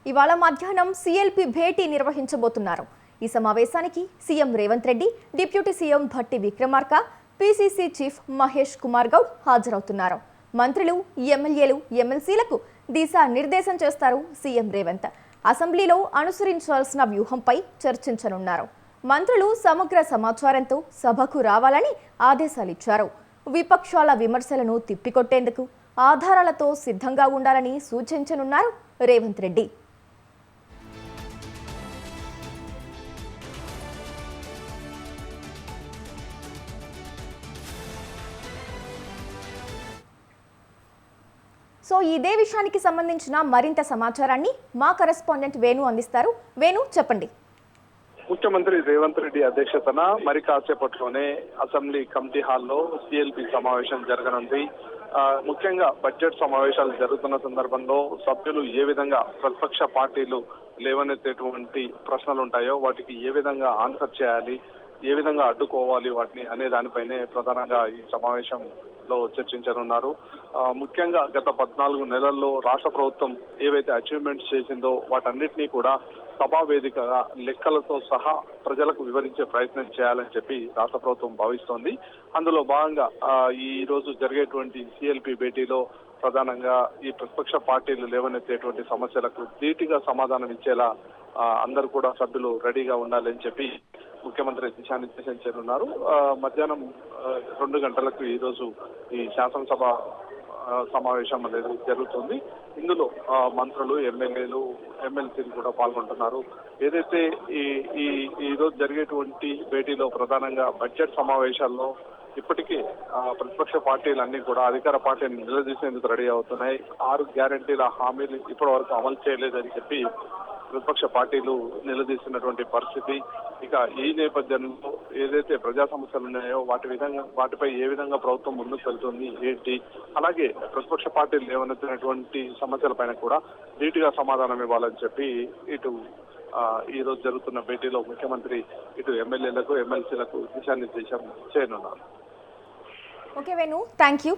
ఇవాళ మధ్యాహ్నం సిఎల్పి భేటీ నిర్వహించబోతున్నారు. ఈ సమావేశానికి CM Revanth Reddy, deputy CM Bhatti Vikramarka, PCC chief Mahesh Kumar Goud హాజరవుతున్నారు. మంత్రులు, ఎమ్మెల్యేలు, ఎమ్మెల్సీలకు దిశానిర్దేశం చేస్తారు సీఎం రేవంత్. అసెంబ్లీలో అనుసరించాల్సిన వ్యూహంపై చర్చించనున్నారు. మంత్రులు సమగ్ర సమాచారంతో సభకు రావాలని ఆదేశాలిచ్చారు. విపక్షాల విమర్శలను తిప్పికొట్టేందుకు ఆధారాలతో సిద్ధంగా ఉండాలని సూచించనున్నారు రేవంత్ రెడ్డి. సో ఇదే విషయానికి సంబంధించిన మరింత సమాచారాన్ని మా కరెస్పాండెంట్ వేణు అందిస్తారు. వేణు, చెప్పండి. ముఖ్యమంత్రి రేవంత్ రెడ్డి అధ్యక్షతన మరి కాసేపట్లోనే అసెంబ్లీ కమిటీ హాల్లో సిఎల్పి సమావేశం జరగనుంది. ముఖ్యంగా బడ్జెట్ సమావేశాలు జరుగుతున్న సందర్భంలో సభ్యులు ఏ విధంగా ప్రతిపక్ష పార్టీలు లేవనెత్తేటువంటి ప్రశ్నలు ఉంటాయో వాటికి ఏ విధంగా ఆన్సర్ చేయాలి, ఏ విధంగా అడ్డుకోవాలి వాటిని అనే దానిపైనే ప్రధానంగా ఈ సమావేశంలో చర్చించనున్నారు. ముఖ్యంగా గత 14 నెలల్లో రాష్ట్ర ప్రభుత్వం ఏవైతే అచీవ్మెంట్స్ చేసిందో వాటన్నిటినీ కూడా సభా వేదికగా లెక్కలతో సహా ప్రజలకు వివరించే ప్రయత్నం చేయాలని చెప్పి రాష్ట్ర ప్రభుత్వం భావిస్తోంది. అందులో భాగంగా ఈ రోజు జరిగేటువంటి సిఎల్పి భేటీలో ప్రధానంగా ఈ ప్రతిపక్ష పార్టీలు లేవనెత్తేటువంటి సమస్యలకు ధీటుగా సమాధానం ఇచ్చేలా అందరూ కూడా సభ్యులు రెడీగా ఉండాలని చెప్పి ముఖ్యమంత్రి దిశానిర్దేశం చేయనున్నారు. మధ్యాహ్నం 2 గంటలకు ఈ రోజు ఈ శాసనసభ సమావేశం అనేది జరుగుతుంది. ఇందులో మంత్రులు, ఎమ్మెల్యేలు, ఎమ్మెల్సీలు కూడా పాల్గొంటున్నారు. ఏదైతే ఈ రోజు జరిగేటువంటి భేటీలో ప్రధానంగా బడ్జెట్ సమావేశాల్లో ఇప్పటికీ ప్రతిపక్ష పార్టీలన్నీ కూడా అధికార పార్టీని నిలదీసేందుకు రెడీ అవుతున్నాయి. 6 గ్యారంటీల హామీలు ఇప్పటి వరకు అమలు చేయలేదని చెప్పి ప్రతిపక్ష పార్టీలు నిలదీస్తున్నటువంటి పరిస్థితి. ఇక ఈ నేపథ్యంలో ఏదైతే ప్రజా సమస్యలు ఉన్నాయో వాటిపై ఏ విధంగా ప్రభుత్వం ముందుకు వెళ్తుంది ఏంటి, అలాగే ప్రతిపక్ష పార్టీలు లేవనెత్తినటువంటి సమస్యలపైన కూడా ధీటుగా సమాధానం ఇవ్వాలని చెప్పి ఇటు ఈ రోజు జరుగుతున్న భేటీలో ముఖ్యమంత్రి ఇటు ఎమ్మెల్యేలకు, ఎమ్మెల్సీలకు దిశానిర్దేశం చేయనున్నారు. Okay Venu, thank you.